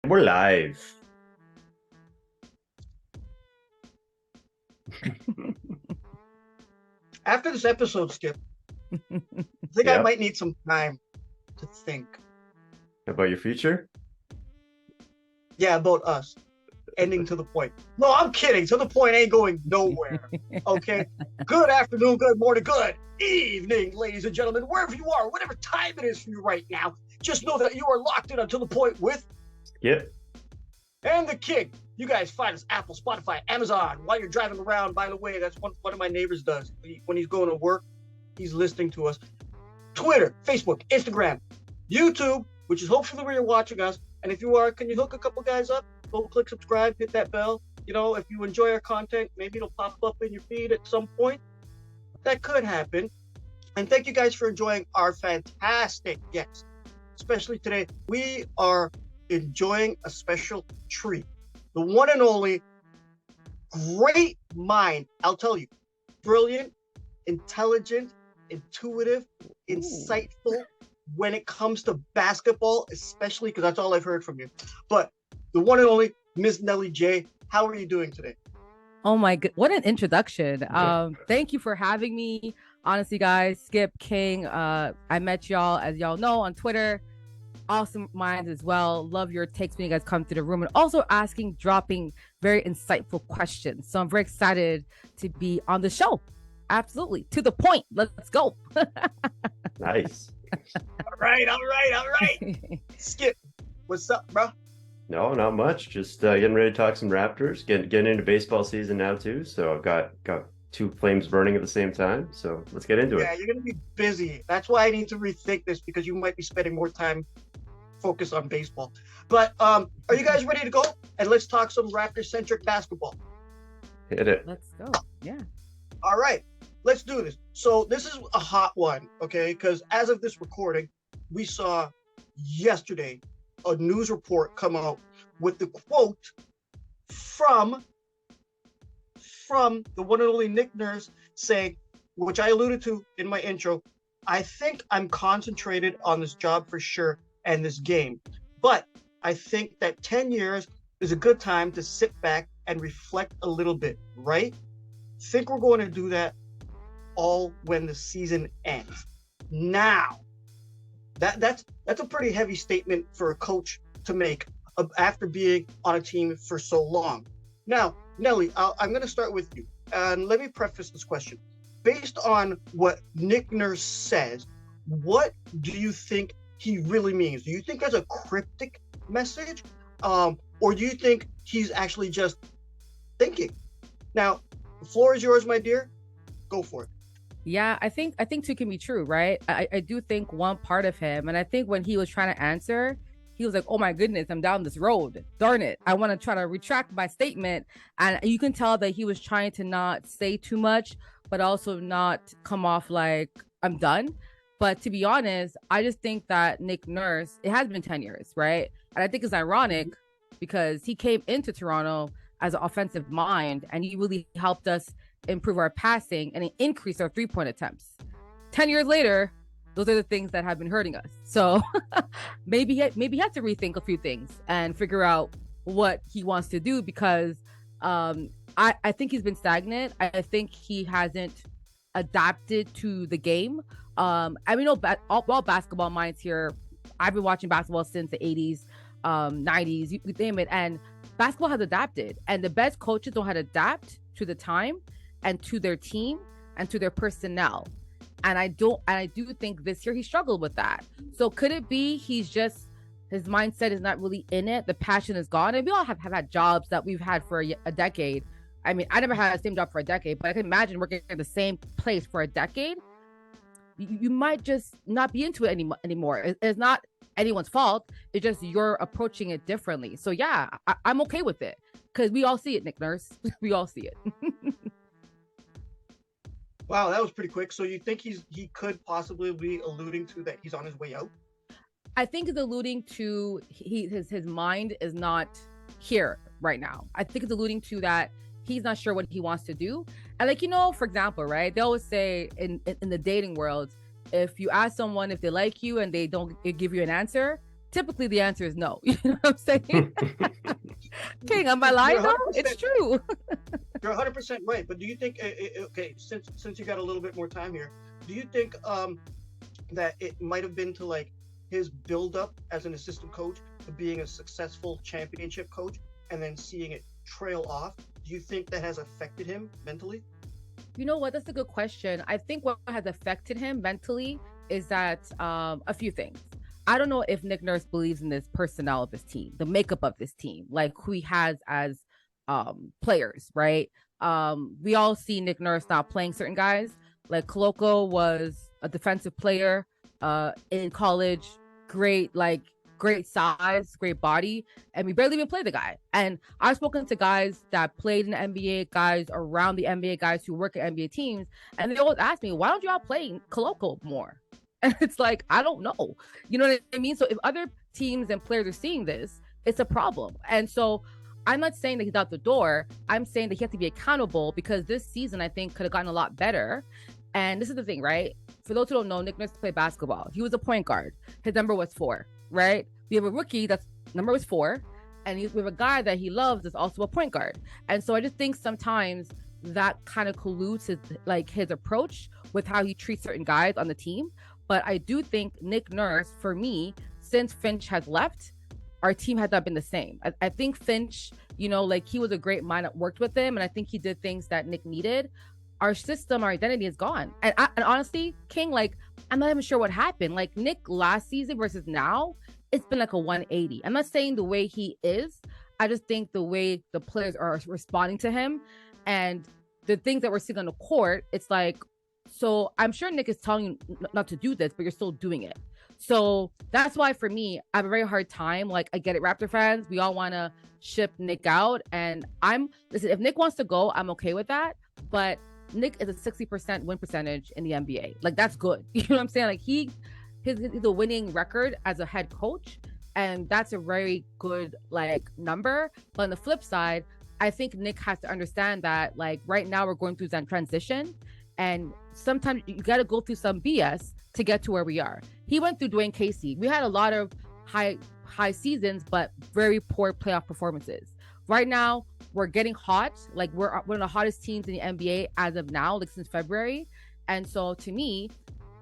We're live. After this episode, Skip, I think I Yeah. might need some time to think. About your future? Yeah, about us ending to the point. No, I'm kidding. To the point ain't going nowhere. Okay. Good afternoon, good morning, good evening, ladies and gentlemen, wherever you are, whatever time it is for you right now. Just know that you are locked in until the point with Skip. and the king. You guys find us Apple, Spotify, Amazon while you're driving around. By the way, that's one of my neighbors does. When he's going to work, he's listening to us. Twitter, Facebook, Instagram, YouTube, which is hopefully where you're watching us. And if you are, can you hook a couple guys up? Go click subscribe, hit that bell. You know, if you enjoy our content, maybe it'll pop up in your feed at some point. That could happen. And thank you guys for enjoying our fantastic guests. Especially today, we are enjoying a special treat. The one and only great mind, I'll tell you, brilliant, intelligent, intuitive, insightful when it comes to basketball, especially because that's all I've heard from you. But the one and only Miss Nelly J, how are you doing today? Oh my god, what an introduction. Thank you for having me. Honestly, guys, Skip, King, I met y'all, as y'all know, on Twitter. Awesome minds as well. Love your takes when you guys come to the room and also dropping very insightful questions. So I'm very excited to be on the show. Absolutely. To the point. Let's go. Nice. All right. Skip, what's up, bro? No, not much. Just getting ready to talk some Raptors. Getting into baseball season now too. So I've got two flames burning at the same time. So let's get into Yeah, it. you're gonna be busy. That's why I need to rethink this because you might be spending more time focused on baseball. But are you guys ready to go? And let's talk some Raptor-centric basketball. Hit it. Let's go. Yeah. All right, let's do this. So this is a hot one, okay? Because as of this recording, we saw yesterday a news report come out with the quote from the one and only Nick Nurse saying, which I alluded to in my intro, I think I'm concentrated on this job for sure and this game. But I think that 10 years is a good time to sit back and reflect a little bit, right? Think we're going to do that all when the season ends. Now, that's a pretty heavy statement for a coach to make after being on a team for so long. Now, Nelly, I'm going to start with you. And let me preface this question. Based on what Nick Nurse says, what do you think he really means? Do you think that's a cryptic message? Or do you think he's actually just thinking? Now, the floor is yours, my dear. Go for it. Yeah, I think two can be true, right? I do think one part of him, and I think when he was trying to answer, he was like, oh my goodness, I'm down this road. Darn it. I want to try to retract my statement. And you can tell that he was trying to not say too much, but also not come off like I'm done. But to be honest, I just think that Nick Nurse, it has been 10 years, right? And I think it's ironic because he came into Toronto as an offensive mind and he really helped us improve our passing and increase our three-point attempts. 10 years later, those are the things that have been hurting us. So maybe he had to rethink a few things and figure out what he wants to do because I think he's been stagnant. I think he hasn't adapted to the game. I mean, all basketball minds here. I've been watching basketball since the 80s, 90s, you name it. And basketball has adapted. And the best coaches know how to adapt to the time and to their team and to their personnel. And I do think this year he struggled with that. So could it be his mindset is not really in it? The passion is gone. And we all have had jobs that we've had for a decade. I mean, I never had the same job for a decade, but I can imagine working in the same place for a decade. You might just not be into it anymore. It's not anyone's fault. It's just you're approaching it differently. So yeah, I'm okay with it because we all see it, Nick Nurse. We all see it. Wow, that was pretty quick. So you think he could possibly be alluding to that he's on his way out? I think it's alluding to his mind is not here right now. I think it's alluding to that he's not sure what he wants to do. And like, for example, right? They always say in the dating world, if you ask someone if they like you and they don't give you an answer, typically the answer is no. You know what I'm saying? King, am I lying though? It's true. You're 100% right. But do you think, okay, since you got a little bit more time here, do you think that it might have been to like his build up as an assistant coach to being a successful championship coach and then seeing it trail off? Do you think that has affected him mentally? You know what? That's a good question. I think what has affected him mentally is that a few things. I don't know if Nick Nurse believes in this personnel of his team, the makeup of this team, like who he has as players, right? We all see Nick Nurse not playing certain guys. Like Koloko was a defensive player in college, great size, great body, and we barely even played the guy. And I've spoken to guys that played in the NBA, guys around the NBA, guys who work at NBA teams, and they always ask me, why don't y'all play Koloko more? And it's like, I don't know. You know what I mean? So if other teams and players are seeing this, it's a problem. And so I'm not saying that he's out the door. I'm saying that he has to be accountable, because this season, I think, could have gotten a lot better. And this is the thing, right? For those who don't know, Nick Nurse played basketball. He was a point guard. His number was 4, right? We have a rookie that's number was 4. And we have a guy that he loves that's also a point guard. And so I just think sometimes that kind of colludes his approach with how he treats certain guys on the team. But I do think Nick Nurse, for me, since Finch has left, our team has not been the same. I think Finch, you know, like he was a great mind that worked with him. And I think he did things that Nick needed. Our system, our identity is gone. And honestly, King, like, I'm not even sure what happened. Like Nick last season versus now, it's been like a 180. I'm not saying the way he is. I just think the way the players are responding to him and the things that we're seeing on the court, it's like, so I'm sure Nick is telling you not to do this, but you're still doing it. So that's why for me, I have a very hard time. Like, I get it, Raptor fans, we all want to ship Nick out. And listen, if Nick wants to go, I'm okay with that. But Nick is a 60% win percentage in the NBA. Like, that's good. You know what I'm saying? Like, he's a winning record as a head coach. And that's a very good, like, number. But on the flip side, I think Nick has to understand that, like, right now we're going through that transition. And sometimes you got to go through some BS to get to where we are. He went through Dwayne Casey. We had a lot of high seasons, but very poor playoff performances. Right now, we're getting hot. Like, we're one of the hottest teams in the NBA as of now, like since February. And so to me,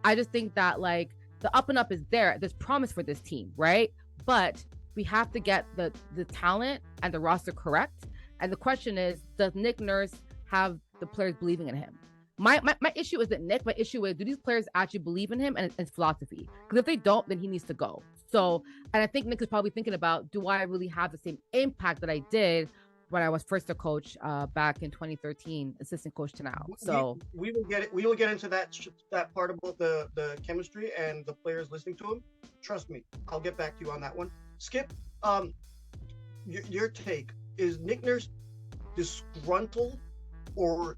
I just think that like the up and up is there. There's promise for this team, right? But we have to get the talent and the roster correct. And the question is, does Nick Nurse have the players believing in him? My issue isn't Nick. My issue is, do these players actually believe in him and his philosophy? Because if they don't, then he needs to go. So, and I think Nick is probably thinking about, do I really have the same impact that I did when I was first a coach back in 2013, assistant coach to now? So we will get it. We will get into that part about the chemistry and the players listening to him. Trust me, I'll get back to you on that one. Skip, your take, is Nick Nurse disgruntled, or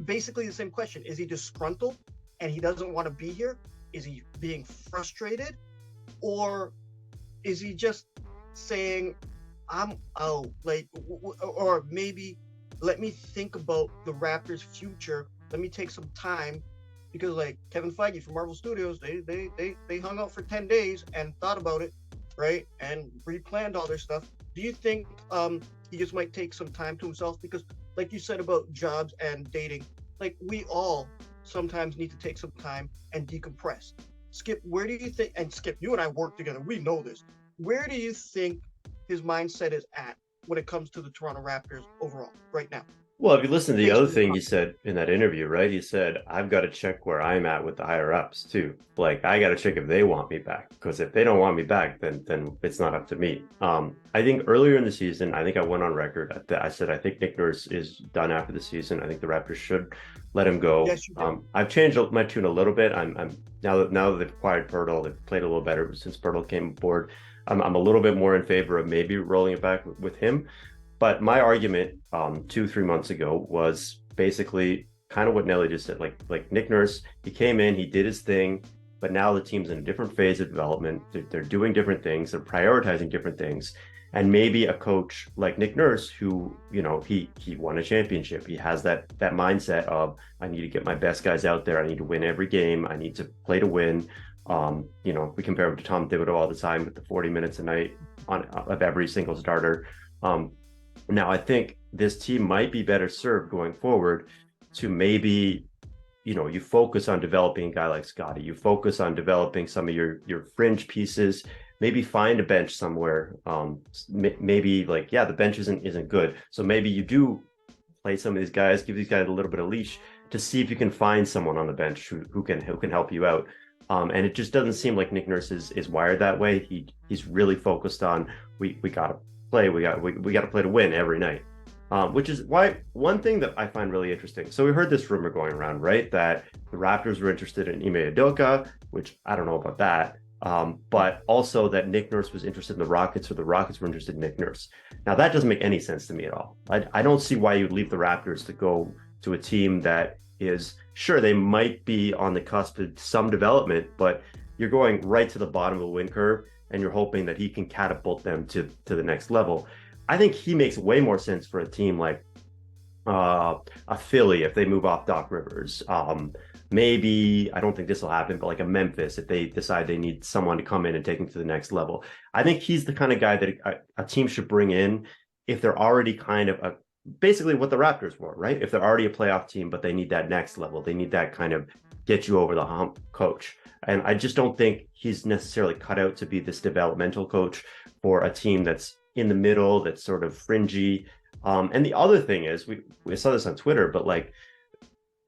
basically the same question? Is he disgruntled and he doesn't want to be here? Is he being frustrated, or is he just saying, I'm out, like, or maybe let me think about the Raptors' future. Let me take some time, because like Kevin Feige from Marvel Studios, they hung out for 10 days and thought about it, right, and replanned all their stuff. Do you think he just might take some time to himself? Because like you said about jobs and dating, like we all sometimes need to take some time and decompress. Skip, where do you think, and Skip, you and I work together, we know this, where do you think his mindset is at when it comes to the Toronto Raptors overall right now? Well, if you listen to the other thing he said in that interview, right? He said, I've got to check where I'm at with the higher ups too. Like, I got to check if they want me back, because if they don't want me back, then it's not up to me. I think earlier in the season, I think I went on record. I said, I think Nick Nurse is done after the season. I think the Raptors should let him go. Yes, you did. I've changed my tune a little bit. I'm now that they've acquired Pirtle, they've played a little better since Pirtle came aboard. I'm a little bit more in favor of maybe rolling it back with him. But my argument 2-3 months ago was basically kind of what Nelly just said. Like Nick Nurse, he came in, he did his thing, but now the team's in a different phase of development. They're doing different things. They're prioritizing different things. And maybe a coach like Nick Nurse, who, you know, he won a championship. He has that mindset of, I need to get my best guys out there. I need to win every game. I need to play to win. We compare him to Tom Thibodeau all the time with the 40 minutes a night of every single starter. Now, I think this team might be better served going forward to maybe, you focus on developing a guy like Scotty. You focus on developing some of your fringe pieces. Maybe find a bench somewhere. Maybe the bench isn't good. So maybe you do play some of these guys, give these guys a little bit of leash to see if you can find someone on the bench who can help you out. And it just doesn't seem like Nick Nurse is wired that way. He's really focused on we gotta play. We gotta play to win every night. Which is why one thing that I find really interesting. So we heard this rumor going around, right, that the Raptors were interested in Ime Udoka, which I don't know about that. But also that Nick Nurse was interested in the Rockets, or the Rockets were interested in Nick Nurse. Now that doesn't make any sense to me at all. I don't see why you'd leave the Raptors to go to a team that is, sure, they might be on the cusp of some development, but you're going right to the bottom of the win curve and you're hoping that he can catapult them to the next level. I think he makes way more sense for a team like a Philly if they move off Doc Rivers. Maybe, I don't think this will happen, but like a Memphis if they decide they need someone to come in and take them to the next level. I think he's the kind of guy that a team should bring in if they're already kind of basically what the Raptors were, right? If they're already a playoff team, but they need that next level, they need that kind of get you over the hump coach. And I just don't think he's necessarily cut out to be this developmental coach for a team that's in the middle, that's sort of fringy. And the other thing is, we saw this on Twitter, but like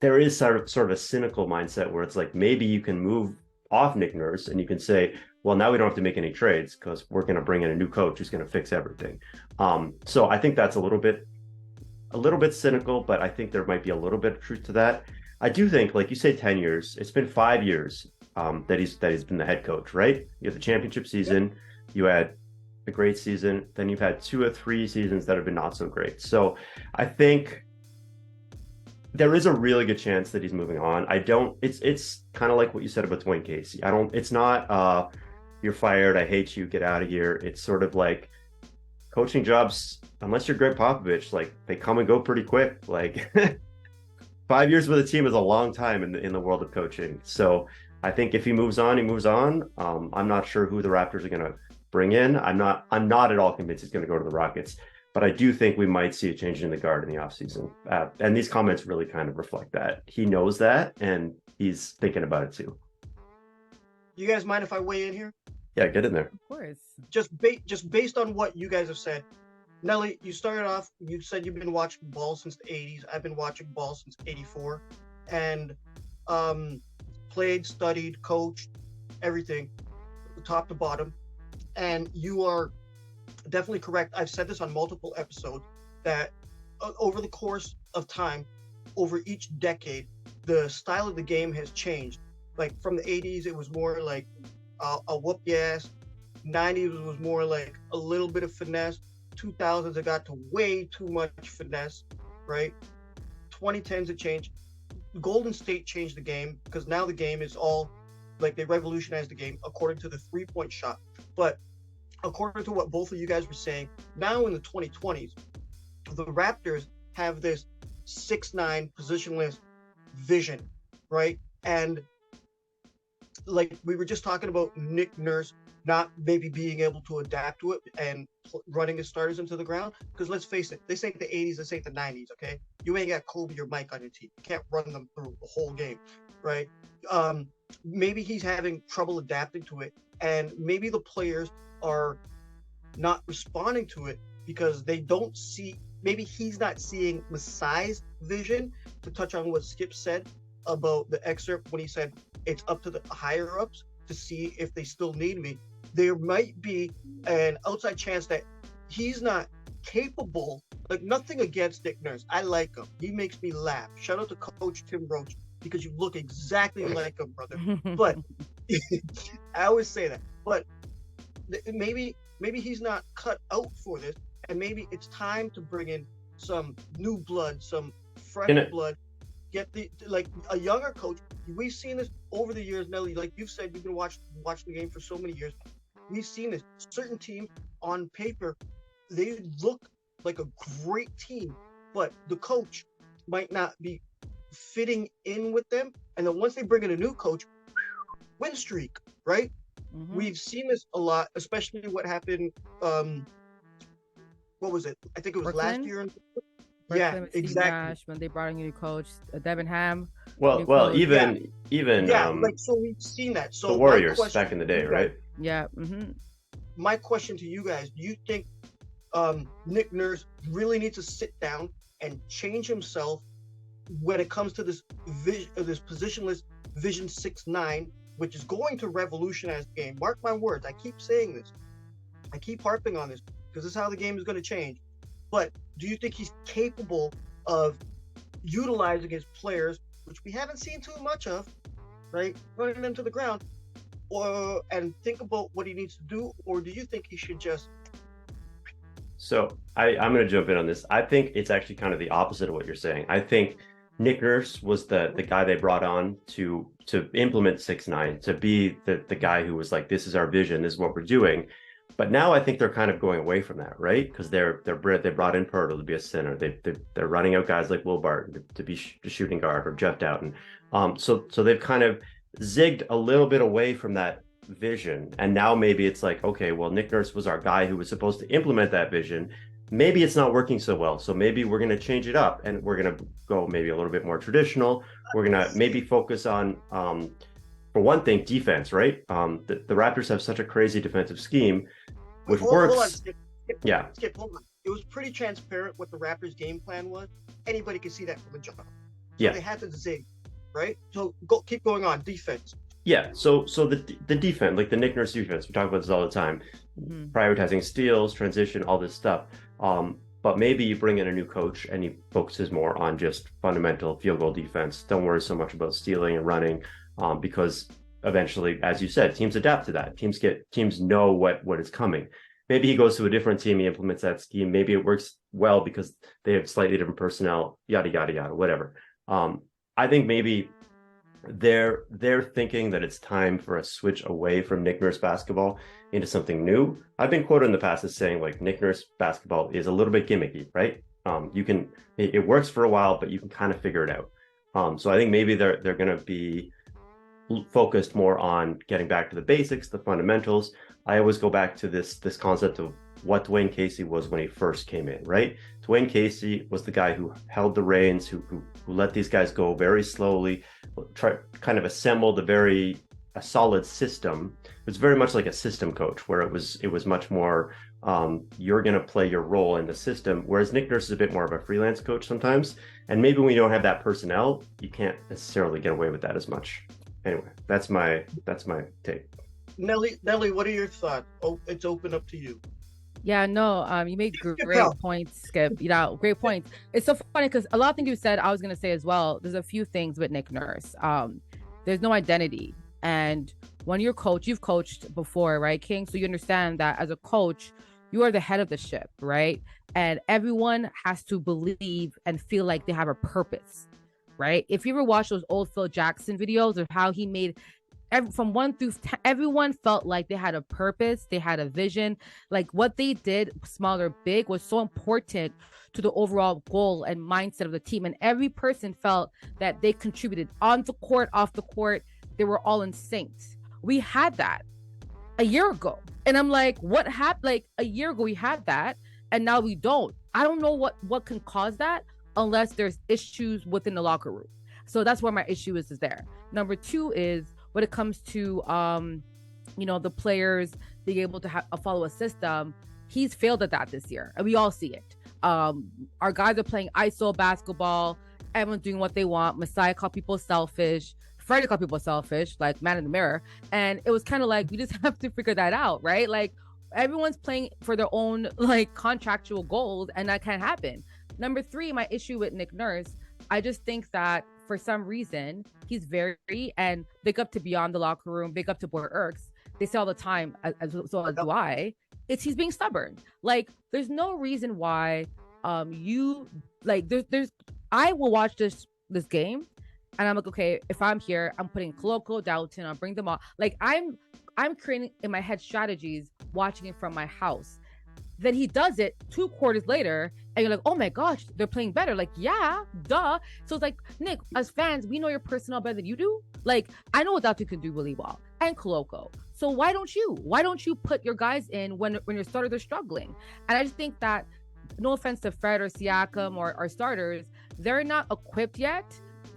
there is sort of a cynical mindset where it's like maybe you can move off Nick Nurse and you can say, well, now we don't have to make any trades because we're going to bring in a new coach who's going to fix everything. So I think that's a little bit cynical, but I think there might be a little bit of truth to that. I do think, like you say, 10 years. It's been 5 years that he's been the head coach, right? You have the championship season, you had a great season, then you've had 2 or 3 seasons that have been not so great. So I think there is a really good chance that he's moving on. It's kind of like what you said about Dwayne Casey. It's not you're fired, I hate you, get out of here. It's sort of like coaching jobs, unless you're Greg Popovich, like they come and go pretty quick. Like 5 years with a team is a long time in the world of coaching. So I think if he moves on, he moves on. I'm not sure who the Raptors are going to bring in. I'm not at all convinced he's going to go to the Rockets, but I do think we might see a change in the guard in the offseason. And these comments really kind of reflect that. He knows that, and he's thinking about it too. You guys mind if I weigh in here? Yeah, get in there. Of course. Just based on what you guys have said. Nelly, you started off, you said you've been watching ball since the 80s. I've been watching ball since 84. And played, studied, coached, everything, top to bottom. And you are definitely correct. I've said this on multiple episodes that over the course of time, over each decade, the style of the game has changed. Like from the 80s, it was more like a whoop your ass. 90s was more like a little bit of finesse. 2000s, it got to way too much finesse, right? 2010s, it changed. Golden State changed the game because now the game is all like they revolutionized the game according to the 3-point shot. But according to what both of you guys were saying, now in the 2020s, the Raptors have this 6'9" positionless vision, right? And like we were just talking about Nick Nurse not maybe being able to adapt to it and running his starters into the ground. Because let's face it, this ain't the 80s, this ain't the 90s, okay? You ain't got Kobe or Mike on your team. You can't run them through the whole game, right? Maybe he's having trouble adapting to it, and maybe the players are not responding to it because they don't see, maybe he's not seeing Masai's vision. To touch on what Skip said about the excerpt when he said it's up to the higher ups to see if they still need me. There might be an outside chance that he's not capable. Like, nothing against Nick Nurse. I like him. He makes me laugh. Shout out to Coach Tim Roach because you look exactly like him, brother. But I always say that. But maybe he's not cut out for this, and maybe it's time to bring in some new blood, some fresh blood. Get a younger coach. We've seen this over the years, Nelly. Like you've said, you've been watching the game for so many years. We've seen this. Certain teams on paper, they look like a great team, but the coach might not be fitting in with them. And then once they bring in a new coach, win streak, right? Mhm. We've seen this a lot, especially what happened. What was it? I think it was last Brooklyn? year. Yeah, Brooklyn with Steve exactly. Nash when they brought in a new coach, Devin Ham, Well, new coach. even Yeah, like so we've seen that. the So Warriors back in the day, to you guys- right? Yeah. Mm-hmm. my question to you guys: do you think Nick Nurse really needs to sit down and change himself when it comes to this this positionless Vision 6-9, which is going to revolutionize the game? Mark my words. I keep saying this. I keep harping on this because this is how the game is going to change. But do you think he's capable of utilizing his players, which we haven't seen too much of, right? Running them to the ground, and think about what he needs to do, or do you think he should just? So I'm going to jump in on this. I think it's actually kind of the opposite of what you're saying. I think Nick Nurse was the guy they brought on to implement 6-9, to be the guy who was like, this is our vision, this is what we're doing. But now I think they're kind of going away from that, right? Because they brought in Pirtle to be a center. They're running out guys like Will Barton to be the shooting guard, or Jeff Doughton. So they've kind of zigged a little bit away from that vision, and now maybe it's like, okay, well, Nick Nurse was our guy who was supposed to implement that vision. Maybe it's not working so well, so maybe we're going to change it up, and we're going to go maybe a little bit more traditional. We're going to maybe focus on for one thing, defense, right? The Raptors have such a crazy defensive scheme, which works. Hold on, Skip, Yeah. hold on. It was pretty transparent what the Raptors' game plan was. Anybody could see that from a jump. So Yeah. they had to zig, right? So keep going on defense. Yeah, so the defense, like the Nick Nurse defense, we talk about this all the time, prioritizing steals, transition, all this stuff. But maybe you bring in a new coach and he focuses more on just fundamental field goal defense. Don't worry so much about stealing and running, because eventually, as you said, teams adapt to that. Teams know what is coming. Maybe he goes to a different team, he implements that scheme. Maybe it works well because they have slightly different personnel, yada yada yada, whatever. I think maybe they're thinking that it's time for a switch away from Nick Nurse basketball into something new. I've been quoted in the past as saying, like, Nick Nurse basketball is a little bit gimmicky, right? It works for a while, but you can kind of figure it out. So I think maybe they're going to be focused more on getting back to the basics, the fundamentals. I always go back to this concept of what Dwayne Casey was when he first came in, right? Dwayne Casey was the guy who held the reins, who let these guys go very slowly, kind of assembled a solid system. It was very much like a system coach, where it was much more you're going to play your role in the system, whereas Nick Nurse is a bit more of a freelance coach sometimes. And maybe when you don't have that personnel, you can't necessarily get away with that as much. Anyway, that's my take. Nelly, what are your thoughts? Oh, it's open up to you. Yeah, no, you made great points, Skip. Great points. It's so funny because a lot of things you said, I was gonna say as well. There's a few things with Nick Nurse. There's no identity, and when you've coached before, right, King? So you understand that as a coach, you are the head of the ship, right? And everyone has to believe and feel like they have a purpose, right? If you ever watch those old Phil Jackson videos of how he made from 1 through 10, everyone felt like they had a purpose, they had a vision. Like what they did, small or big, was so important to the overall goal and mindset of the team. And every person felt that they contributed on the court, off the court. They were all in sync. We had that a year ago. And I'm like, what happened? Like a year ago, we had that, and now we don't. I don't know what can cause that unless there's issues within the locker room. So that's where my issue is there. Number two is, when it comes to the players being able to follow a system, he's failed at that this year, and we all see it. Our guys are playing ISO basketball. Everyone's doing what they want. Messiah called people selfish. Freddie called people selfish, like man in the mirror. And it was kind of like, we just have to figure that out, right? Like everyone's playing for their own like contractual goals, and that can't happen. Number three, my issue with Nick Nurse, I just think that for some reason, he's and big up to Beyond the Locker Room, big up to Boy Erks. They say all the time, as do I, he's being stubborn. Like, there's no reason why I will watch this game, and I'm like, okay, if I'm here, I'm putting Koloko, Doughton, I'll bring them all. Like, I'm creating in my head strategies, watching it from my house. Then he does it 2 quarters later, and you're like, oh my gosh, they're playing better. Like, yeah, duh. So it's like, Nick, as fans, we know your personnel better than you do. Like, I know Adatu can do really well, and Koloko. So why don't you? Why don't you put your guys in when your starters are struggling? And I just think that, no offense to Fred or Siakam or our starters, they're not equipped yet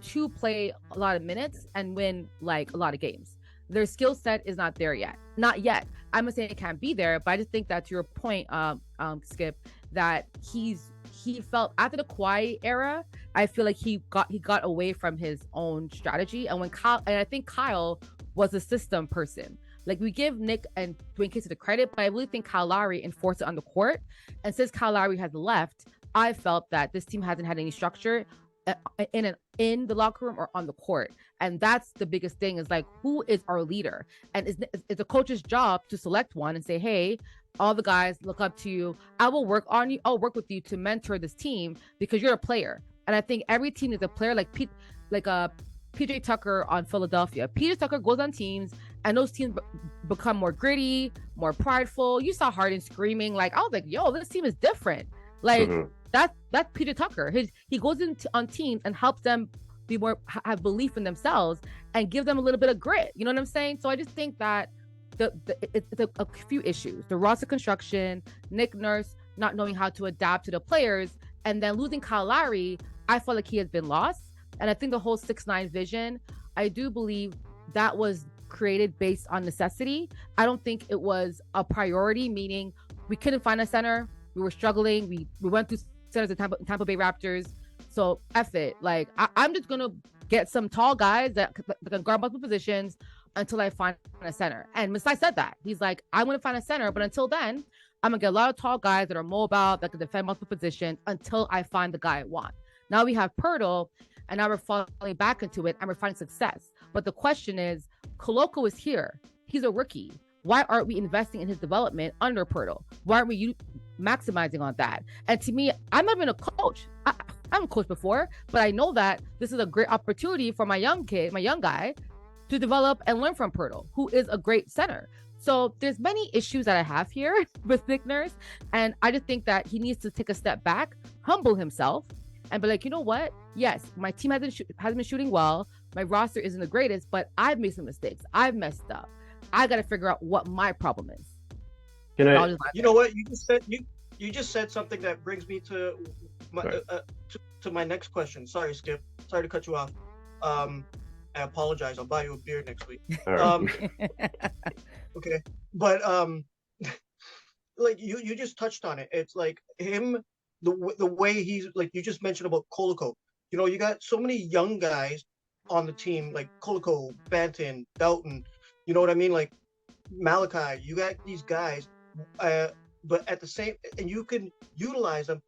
to play a lot of minutes and win like a lot of games. Their skill set is not there yet. Not yet. I'm not saying it can't be there, but I just think that, to your point, Skip, that he felt after the Kawhi era, I feel like he got away from his own strategy. And I think Kyle was a system person. Like, we give Nick and Dwayne Casey the credit, but I really think Kyle Lowry enforced it on the court. And since Kyle Lowry has left, I felt that this team hasn't had any structure in the locker room or on the court. And that's the biggest thing, is like, who is our leader? And it's the coach's job to select one and say, hey, all the guys look up to you. I'll work with you to mentor this team because you're a player. And I think every team is a player, like PJ Tucker on Philadelphia. PJ Tucker goes on teams, and those teams become more gritty, more prideful. You saw Harden screaming. Like, I was like, yo, this team is different. Like, that's PJ Tucker. He goes on teams and helps them be more, have belief in themselves and give them a little bit of grit. You know what I'm saying? So I just think that it's a few issues. The roster construction, Nick Nurse not knowing how to adapt to the players, and then losing Kyle Lowry, I feel like he has been lost. And I think the whole 6'9" vision, I do believe that was created based on necessity. I don't think it was a priority, meaning we couldn't find a center. We were struggling. We went through centers at Tampa Bay Raptors. So F it. Like, I'm just going to get some tall guys that can guard multiple positions until I find a center. And Masai said that. He's like, I want to find a center, but until then, I'm going to get a lot of tall guys that are mobile, that can defend multiple positions until I find the guy I want. Now we have Pirtle, and now we're falling back into it and we're finding success. But the question is, Koloko is here. He's a rookie. Why aren't we investing in his development under Pirtle? Why aren't we maximizing on that? And to me, I'm not even a coach. I'm a coach before, but I know that this is a great opportunity for my young guy, to develop and learn from Pirtle, who is a great center. So there's many issues that I have here with Nick Nurse, and I just think that he needs to take a step back, humble himself, and be like, you know what? Yes, my team hasn't been shooting well. My roster isn't the greatest, but I've made some mistakes. I've messed up. I got to figure out what my problem is. You know what? You just said something that brings me to my next question. Sorry, Skip. Sorry to cut you off. I apologize. I'll buy you a beer next week. Okay, but like you just touched on it. It's like him, the way he's, like you just mentioned about Koloko. You know, you got so many young guys on the team, like Koloko, Banton, Dalton. You know what I mean? Like Malachi. You got these guys, but at the same, and you can utilize them.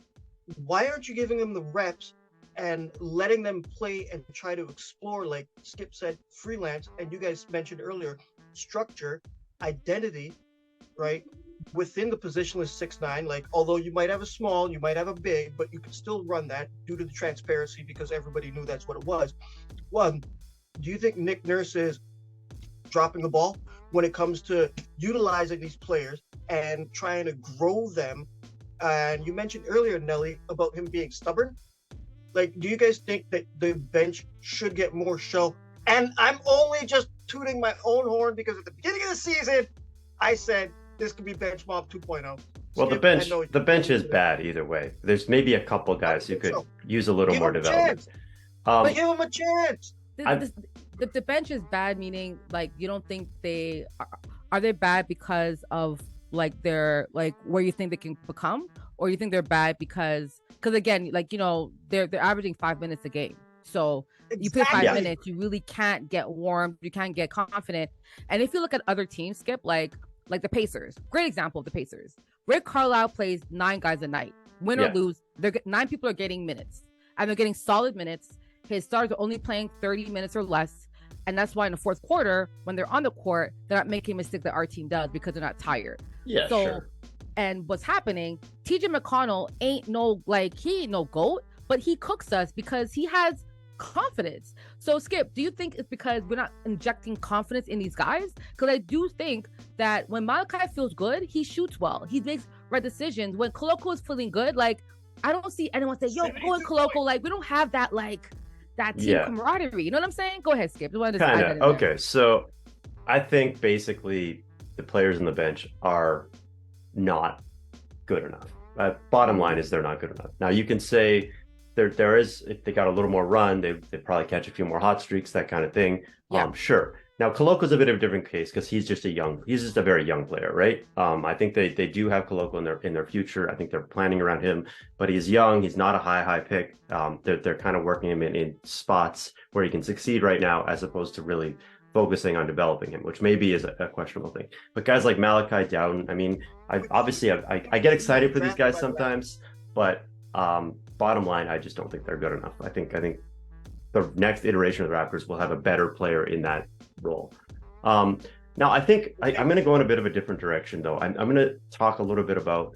Why aren't you giving them the reps and letting them play and try to explore, like Skip said, freelance, and you guys mentioned earlier, structure, identity, right? Within the positionless 6'9", like, although you might have a small, you might have a big, but you can still run that due to the transparency because everybody knew that's what it was. One, do you think Nick Nurse is dropping the ball when it comes to utilizing these players and trying to grow them? And you mentioned earlier, Nelly, about him being stubborn. Like, do you guys think that the bench should get more show? And I'm only just tooting my own horn because at the beginning of the season, I said this could be bench mob 2.0. Well, the bench is bad either way. There's maybe a couple guys who could use a little more development. But give them a chance. The bench is bad, meaning, like, you don't think are they bad because of, like, their, like, where you think they can become, or you think they're bad because again, like, you know, they're averaging 5 minutes a game. So you play 5 minutes, you really can't get warm, you can't get confident. And if you look at other teams, Skip, like the Pacers, great example of the Pacers. Rick Carlisle plays 9 guys a night. Win or lose, 9 people are getting minutes, and they're getting solid minutes. His stars are only playing 30 minutes or less. And that's why in the fourth quarter, when they're on the court, they're not making mistakes that our team does because they're not tired. Yeah, so, sure. And what's happening, TJ McConnell ain't no GOAT, but he cooks us because he has confidence. So Skip, do you think it's because we're not injecting confidence in these guys? Because I do think that when Malachi feels good, he shoots well. He makes right decisions. When Koloko is feeling good, like I don't see anyone say, "Yo, go and Koloko." Like we don't have that that team camaraderie. You know what I'm saying? Go ahead, Skip. Kind of. Okay, so I think basically the players on the bench are not good enough. Bottom line is they're not good enough. Now you can say there is, if they got a little more run, they probably catch a few more hot streaks, that kind of thing. Yeah. Sure. Now Koloko's a bit of a different case because he's just a very young player, right? I think they do have Koloko in their future. I think they're planning around him, but he's young. He's not a high pick. They're kind of working him in spots where he can succeed right now, as opposed to really focusing on developing him, which maybe is a questionable thing. But guys like Malachi Dowden, I mean, I get excited for these guys sometimes, but bottom line, I just don't think they're good enough. I think the next iteration of the Raptors will have a better player in that role. Now, I think I'm going to go in a bit of a different direction, though. I'm going to talk a little bit about,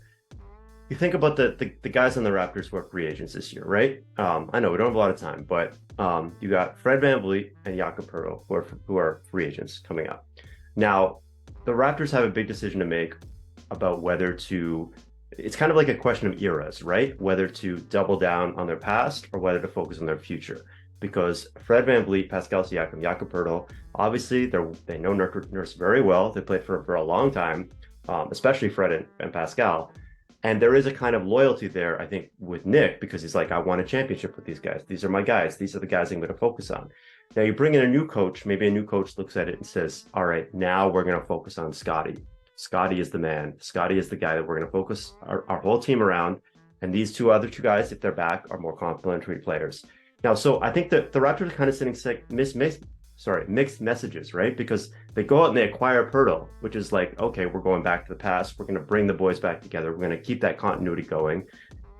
you think about the guys on the Raptors who are free agents this year, right? I know we don't have a lot of time, but you got Fred VanVleet and Jakob Poeltl who are free agents coming up. Now, the Raptors have a big decision to make about whether to, it's kind of like a question of eras, right? Whether to double down on their past or whether to focus on their future. Because Fred VanVleet, Pascal Siakam, Jakob Poeltl, obviously they know Nurse very well. They played for a long time, especially Fred and Pascal. And there is a kind of loyalty there, I think, with Nick, because he's like, I want a championship with these guys. These are my guys. These are the guys I'm going to focus on. Now you bring in a new coach. Maybe a new coach looks at it and says, all right, now we're going to focus on Scotty. Scotty is the man. Scotty is the guy that we're going to focus our whole team around. And these two guys, if they're back, are more complementary players. Now, so I think that the Raptors are kind of sending mixed messages, right? Because they go out and they acquire Poeltl, which is like, okay, we're going back to the past. We're going to bring the boys back together. We're going to keep that continuity going.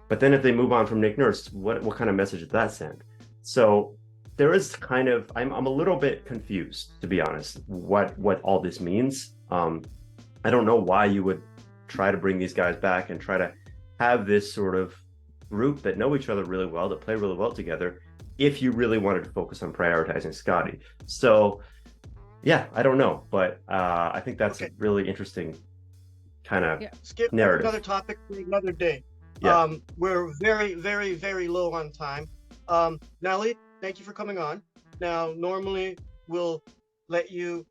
But then if they move on from Nick Nurse, what kind of message does that send? So there is kind of, I'm a little bit confused, to be honest, what all this means. I don't know why you would try to bring these guys back and try to have this sort of group that know each other really well, that play really well together, if you really wanted to focus on prioritizing Scotty. So yeah, I don't know, but I think that's a really interesting kind of Skip, narrative. Another topic for another day. Yeah. We're very, very, very low on time. Nelly, thank you for coming on. Now, normally we'll let you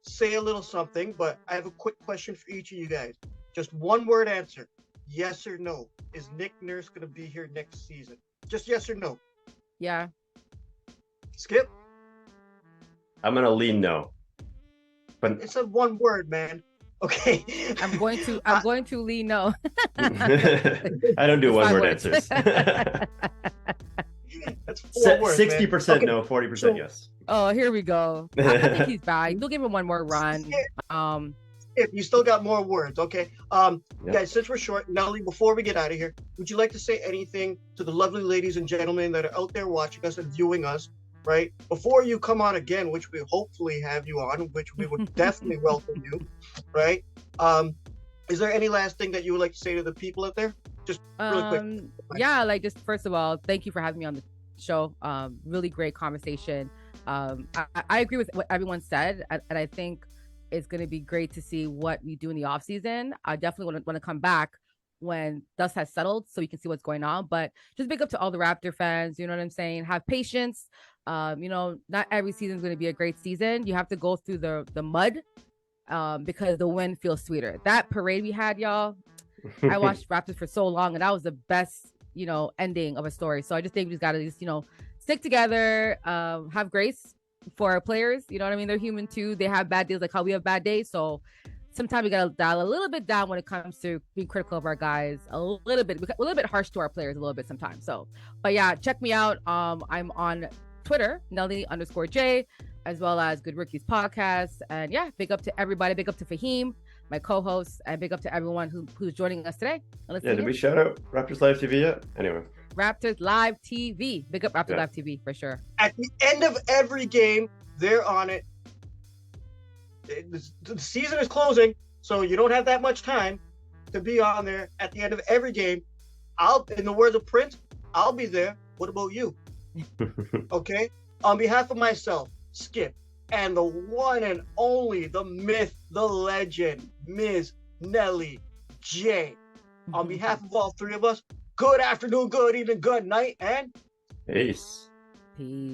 say a little something, but I have a quick question for each of you guys. Just one word answer. Yes or no. Is Nick Nurse going to be here next season? Just yes or no. Yeah. Skip? I'm going to lean no. But it's a one word, man. Okay. I'm going to lean no. I don't do one word answers. That's 4 words, 60% okay. No, 40% yes. Oh, here we go. I think he's back. We'll give him one more run. If you still got more words, okay. Guys, since we're short, Nelly, before we get out of here, would you like to say anything to the lovely ladies and gentlemen that are out there watching us and viewing us, right? Before you come on again, which we hopefully have you on, which we would definitely welcome you, right? Is there any last thing that you would like to say to the people out there? Just really quick. Yeah, like just first of all, thank you for having me on the show. Really great conversation. I agree with what everyone said, and I think it's going to be great to see what we do in the off season. I definitely want to come back when dust has settled so we can see what's going on. But just big up to all the Raptor fans. You know what I'm saying? Have patience. Not every season is going to be a great season. You have to go through the mud because the win feels sweeter. That parade we had, y'all. I watched Raptors for so long, and that was the best, ending of a story. So I just think we just got to stick together, have grace for our players. You know what I mean? They're human too. They have bad days like how we have bad days. So sometimes we got to dial a little bit down when it comes to being critical of our guys, a little bit harsh to our players a little bit sometimes. So, but yeah, check me out. I'm on Twitter, Nelly_J, as well as Good Rookies podcast. And yeah, big up to everybody. Big up to Fahim, my co-host, and big up to everyone who's joining us today. Did we shout out Raptors Live TV yet? Anyway. Raptors Live TV. Big up Raptors Live TV for sure. At the end of every game, they're on it. The season is closing, so you don't have that much time to be on there. At the end of every game, in the words of Prince, I'll be there. What about you? Okay? On behalf of myself, Skip, and the one and only, the myth, the legend, Ms. Nelly J. On behalf of all three of us, good afternoon, good evening, good night, and Peace. Peace.